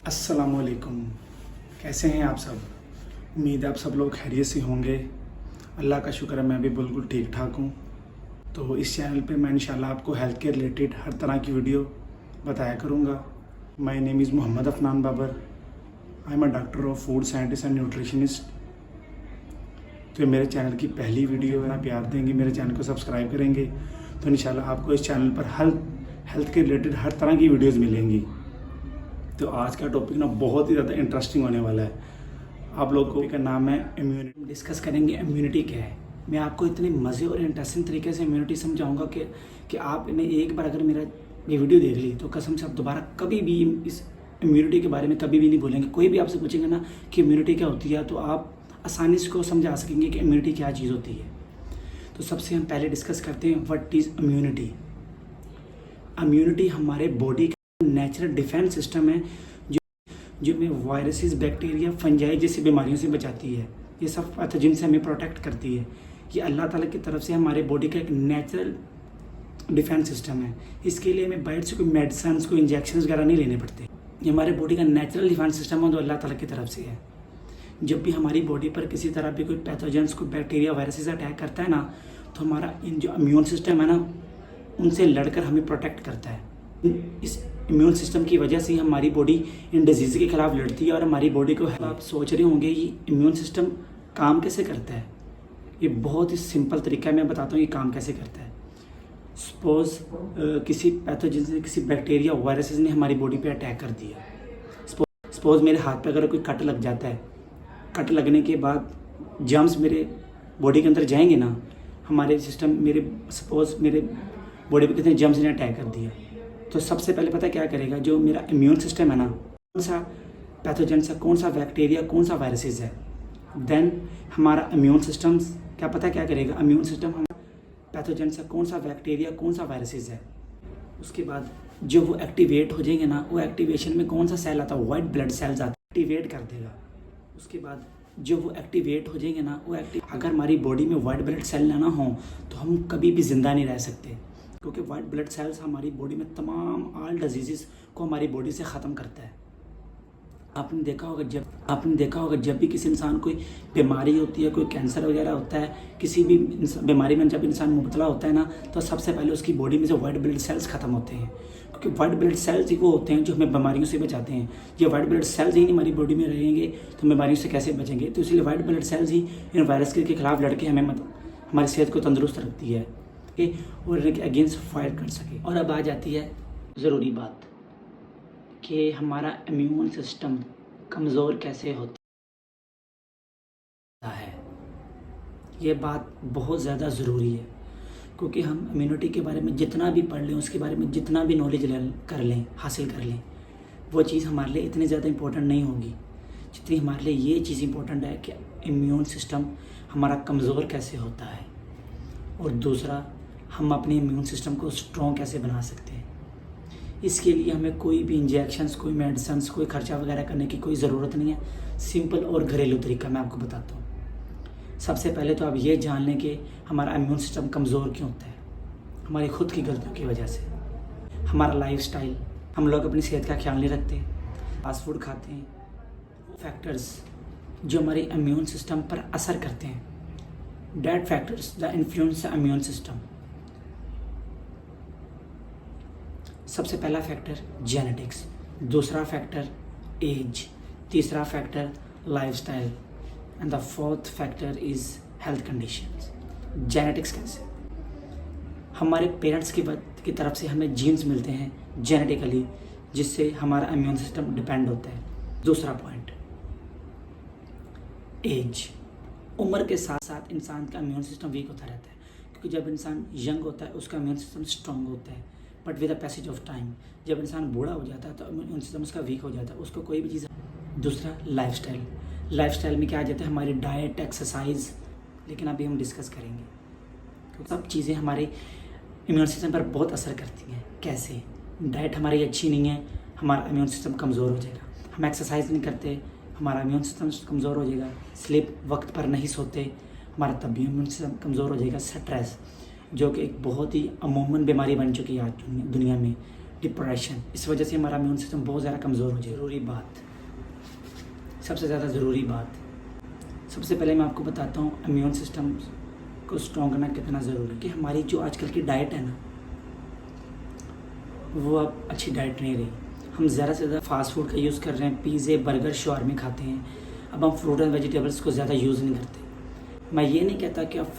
अस्सलामुअलैकुम। कैसे हैं आप सब? उम्मीद है आप सब लोग खैरियत से होंगे। अल्लाह का शुक्र है मैं भी बिल्कुल ठीक ठाक हूँ। तो इस चैनल पे मैं इंशाल्लाह आपको हेल्थ के रिलेटेड हर तरह की वीडियो बताया करूँगा। My name is Mohammed Afnan Babar. I am a doctor of food scientist and nutritionist. तो ये मेरे चैनल की पहली वीडियो है। आप प्यार देंगे, मेरे चैनल को सब्सक्राइब करेंगे तो इंशाल्लाह आपको इस चैनल पर हेल्थ के रिलेटेड हर तरह की वीडियोज़ मिलेंगी। तो आज का टॉपिक ना बहुत ही ज़्यादा इंटरेस्टिंग होने वाला है। आप लोगों का नाम है इम्यूनिटी। डिस्कस करेंगे इम्यूनिटी क्या है। मैं आपको इतने मज़े और इंटरेस्टिंग तरीके से इम्यूनिटी समझाऊंगा कि आपने एक बार अगर मेरा ये वीडियो देख ली तो कसम से आप दोबारा कभी भी इस इम्यूनिटी के बारे में कभी भी नहीं बोलेंगे। कोई भी आपसे पूछेंगे ना कि इम्यूनिटी क्या होती है तो आप आसानी से को समझा सकेंगे कि इम्यूनिटी क्या चीज़ होती है। तो सबसे हम पहले डिस्कस करते हैं व्हाट इज़ इम्यूनिटी। इम्यूनिटी हमारे बॉडी का नेचुरल डिफेंस सिस्टम है जो हमें वायरसेस, बैक्टीरिया, फंजाई जैसी बीमारियों से बचाती है। ये सब पैथोजन से हमें प्रोटेक्ट करती है। ये अल्लाह ताला की तरफ से हमारे बॉडी का एक नेचुरल डिफेंस सिस्टम है। इसके लिए हमें बाहर से कोई मेडिसिन, कोई इंजेक्शन वगैरह नहीं लेने पड़ते। ये हमारे बॉडी का नेचुरल डिफेंस सिस्टम है जो अल्लाह ताला की तरफ से है। जब भी हमारी बॉडी पर किसी तरह भी कोई पैथोजेंस, कोई बैक्टीरिया, वायरसेस अटैक करता है ना तो हमारा जो इम्यून सिस्टम है ना उनसे लड़कर हमें प्रोटेक्ट करता है। इस इम्यून सिस्टम की वजह से हमारी बॉडी इन डिजीज़ के खिलाफ लड़ती है और हमारी बॉडी को आप सोच रहे होंगे ये इम्यून सिस्टम काम कैसे करता है। ये बहुत ही सिंपल तरीका है, मैं बताता हूँ ये काम कैसे करता है। सपोज किसी पैथोजन से, किसी बैक्टीरिया, वायरसेस ने हमारी बॉडी पे अटैक कर दिया। सपोज मेरे हाथ पे अगर कोई कट लग जाता है, कट लगने के बाद जर्म्स मेरे बॉडी के अंदर जाएंगे ना, हमारे सिस्टम सपोज मेरे बॉडी पे कितने जर्म्स ने अटैक कर दिया तो सबसे पहले पता क्या करेगा, जो मेरा इम्यून सिस्टम है ना, कौन सा पैथोजन सा, कौन सा बैक्टीरिया, कौन सा वायरसेस है, देन हमारा इम्यून सिस्टम क्या करेगा, इम्यून सिस्टम हमारा पैथोजन सा, कौन सा बैक्टीरिया, कौन सा वायरसेस है, उसके बाद जो वो एक्टिवेट हो जाएंगे ना, वो एक्टिवेशन में कौन सा सेल आता है, वाइट ब्लड सेल्स आता है, एक्टिवेट कर देगा। उसके बाद जो वो एक्टिवेट हो जाएंगे ना, वो अगर हमारी बॉडी में वाइट ब्लड सेल ना हो तो हम कभी भी ज़िंदा नहीं रह सकते, क्योंकि वाइट ब्लड सेल्स हमारी बॉडी में तमाम ऑल डिजीज़ को हमारी बॉडी से ख़त्म करता है। आपने देखा होगा जब भी किसी इंसान कोई बीमारी होती है, कोई कैंसर वगैरह होता है, किसी भी बीमारी में जब इंसान मुबतला होता है ना तो सबसे पहले उसकी बॉडी में से वाइट ब्लड सेल्स ख़त्म होते हैं, क्योंकि वाइट ब्लड सेल्स ही वो होते हैं जो हमें बीमारियों से बचाते हैं। ये वाइट ब्लड सेल्स ही नहीं हमारी बॉडी में रहेंगे तो बीमारियों से कैसे बचेंगे। तो इसलिए वाइट ब्लड सेल्स ही इन वायरस के खिलाफ लड़के हमें हमारी सेहत को तंदुरुस्त रखती है और इनके अगेंस्ट फाइट कर सके। और अब आ जाती है ज़रूरी बात कि हमारा इम्यून सिस्टम कमज़ोर कैसे होता है। ये बात बहुत ज़्यादा ज़रूरी है, क्योंकि हम इम्यूनिटी के बारे में जितना भी पढ़ लें, उसके बारे में जितना भी नॉलेज हासिल कर लें, वो चीज़ हमारे लिए इतनी ज़्यादा इम्पोर्टेंट नहीं होगी जितनी हमारे लिए ये चीज़ इम्पोर्टेंट है कि इम्यून सिस्टम हमारा कमज़ोर कैसे होता है और दूसरा हम अपने इम्यून सिस्टम को स्ट्रॉन्ग कैसे बना सकते हैं। इसके लिए हमें कोई भी इंजेक्शंस, कोई मेडिसिन, कोई खर्चा वगैरह करने की कोई ज़रूरत नहीं है। सिंपल और घरेलू तरीका मैं आपको बताता हूँ। सबसे पहले तो आप ये जान लें कि हमारा इम्यून सिस्टम कमज़ोर क्यों होता है। हमारी खुद की गलतियों की वजह से, हमारा लाइफस्टाइल, हम लोग अपनी सेहत का ख्याल नहीं रखते, फास्ट फूड खाते हैं, फैक्टर्स जो हमारे इम्यून सिस्टम पर असर करते हैं, that factors the influence the immune system. सबसे पहला फैक्टर जेनेटिक्स, दूसरा फैक्टर एज, तीसरा factor lifestyle and the fourth factor is health conditions. Genetics कैसे, हमारे पेरेंट्स की तरफ से हमें जीन्स मिलते हैं जेनेटिकली, जिससे हमारा इम्यून सिस्टम डिपेंड होता है। दूसरा पॉइंट एज, उम्र के साथ साथ इंसान का इम्यून सिस्टम वीक होता रहता है, क्योंकि जब इंसान यंग होता है उसका इम्यून सिस्टम स्ट्रॉन्ग होता है, but with the passage of time जब इंसान बूढ़ा हो जाता है तो इम्यून सिस्टम उसका वीक हो जाता है, उसको कोई भी चीज़। दूसरा लाइफस्टाइल में क्या आ जाता है, हमारी डाइट, एक्सरसाइज, लेकिन अभी हम डिस्कस करेंगे क्योंकि सब चीज़ें हमारे इम्यून सिस्टम पर बहुत असर करती हैं। कैसे, डाइट हमारी अच्छी नहीं है, हमारा इम्यून सिस्टम कमज़ोर हो जाएगा। हम एक्सरसाइज नहीं करते, हमारा इम्यून सिस्टम कमज़ोर हो जाएगा। स्लीप, वक्त पर नहीं सोते, हमारा तब भी इम्यून सिस्टम कमज़ोर हो जाएगा। स्ट्रेस, जो कि एक बहुत ही अमूमन बीमारी बन चुकी है आज दुनिया में, डिप्रेशन, इस वजह से हमारा इम्यून सिस्टम बहुत ज़्यादा कमज़ोर हो जाए। ज़रूरी बात, सबसे ज़्यादा ज़रूरी बात, सबसे पहले मैं आपको बताता हूँ इम्यून सिस्टम को स्ट्रॉन्ग करना कितना ज़रूरी है। कि हमारी जो आजकल की डाइट है ना, वो अब अच्छी डाइट नहीं रही। हम ज़्यादा से ज़्यादा फास्ट फूड का यूज़ कर रहे हैं, पिज़्ज़े, बर्गर, शवारमे खाते हैं। अब हम फ्रूट एंड वेजिटेबल्स को ज़्यादा यूज़ नहीं करते। मैं ये नहीं कहता कि आप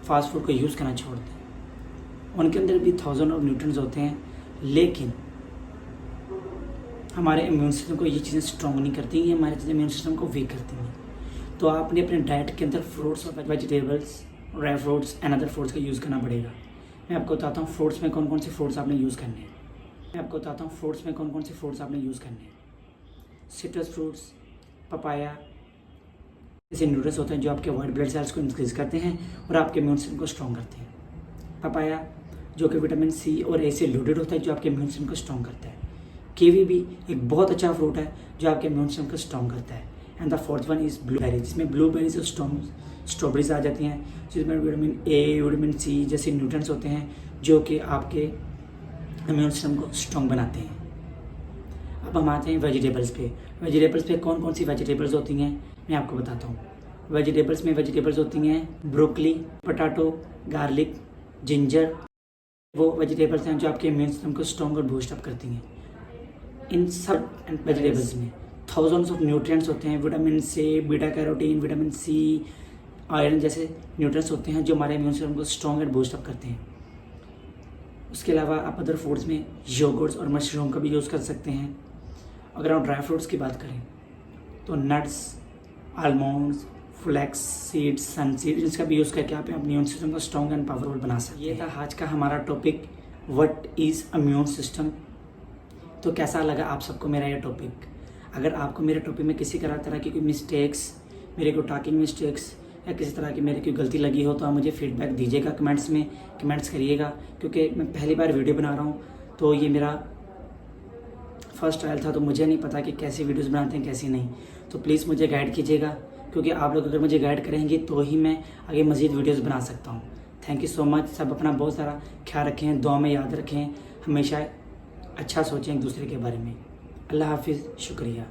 फास्ट फूड को यूज़ करना छोड़ दें, उनके अंदर भी 1000 ऑफ न्यूट्रिएंट्स होते हैं, लेकिन हमारे इम्यून सिस्टम को ये चीज़ें स्ट्रॉन्ग नहीं करती, ये हमारे इम्यून सिस्टम को वीक करती हैं। तो आपने अपने डाइट के अंदर फ्रूट्स और vegetables, dry fruits and other fruits का यूज़ करना पड़ेगा। मैं आपको बताता हूँ फ्रूट्स में कौन कौन से फ्रूट्स आपने यूज़ करने हैं। सिट्रस फ्रूट्स, पपाया जैसे न्यूट्रिएंट्स होते हैं जो आपके वाइट ब्लड सेल्स को इंक्रीज करते हैं और आपके इम्यून सिस्टम को स्ट्रॉन्ग करते हैं। पपाया जो कि विटामिन सी और ए से लोडेड होता है, जो आपके इम्यून सिस्टम को स्ट्रॉन्ग करता है। कीवी भी एक बहुत अच्छा फ्रूट है जो आपके इम्यून सिस्टम को स्ट्रॉन्ग करता है। And the fourth one is blueberry, जिसमें ब्लूबेरीज और स्ट्रॉबेरीज आ जाती हैं, जिसमें विटामिन ए, विटामिन सी जैसे न्यूट्रिएंट्स होते हैं जो कि आपके इम्यून सिस्टम को स्ट्रॉन्ग बनाते हैं। अब हम आते हैं वेजिटेबल्स पे कौन कौन सी वेजिटेबल्स होती हैं मैं आपको बताता हूँ। वेजिटेबल्स होती हैं ब्रोकली, पोटैटो, गार्लिक, जिंजर। वो वेजिटेबल्स हैं जो आपके इम्यून सिस्टम को स्ट्रॉन्ग और बूस्ट अप करती हैं। इन सब वेजिटेबल्स में थाउजेंड्स ऑफ न्यूट्रिएंट्स होते हैं, vitamin C, beta carotene, vitamin C, iron जैसे न्यूट्रिएंट्स होते हैं जो हमारे इम्यून सिस्टम को स्ट्रॉन्ग एंड बूस्ट अप करते हैं। उसके अलावा आप अदर फूड्स में योगर्ट्स और मशरूम का भी यूज़ कर सकते हैं। अगर हम ड्राई फ्रूट्स की बात करें तो नट्स, आलमंड्स, फ्लैक्स सीड्स, सन सीड्स, जिसका भी यूज़ करके आप अपने इम्यून सिस्टम को स्ट्रॉन्ग एंड पावरफुल बना सकते हैं। ये था आज का हमारा topic, what is immune system. तो कैसा लगा आप सबको मेरा ये टॉपिक? अगर आपको मेरे टॉपिक में किसी तरह की कोई मिस्टेक्स, मेरे को टॉकिंग मिस्टेक्स या किसी तरह की मेरी कोई गलती लगी हो तो आप मुझे फीडबैक दीजिएगा कमेंट्स करिएगा, क्योंकि मैं पहली बार वीडियो बना रहा हूँ, तो ये मेरा फर्स्ट ट्रायल था, तो मुझे नहीं पता कि कैसी वीडियोस बनाते हैं कैसी नहीं। तो प्लीज़ मुझे गाइड कीजिएगा, क्योंकि आप लोग अगर मुझे गाइड करेंगे तो ही मैं आगे मज़ीद वीडियोस बना सकता हूँ। Thank you so much. सब अपना बहुत सारा ख्याल रखें, दुआ में याद रखें, हमेशा अच्छा सोचें एक दूसरे के बारे में। अल्लाह हाफिज़, शुक्रिया।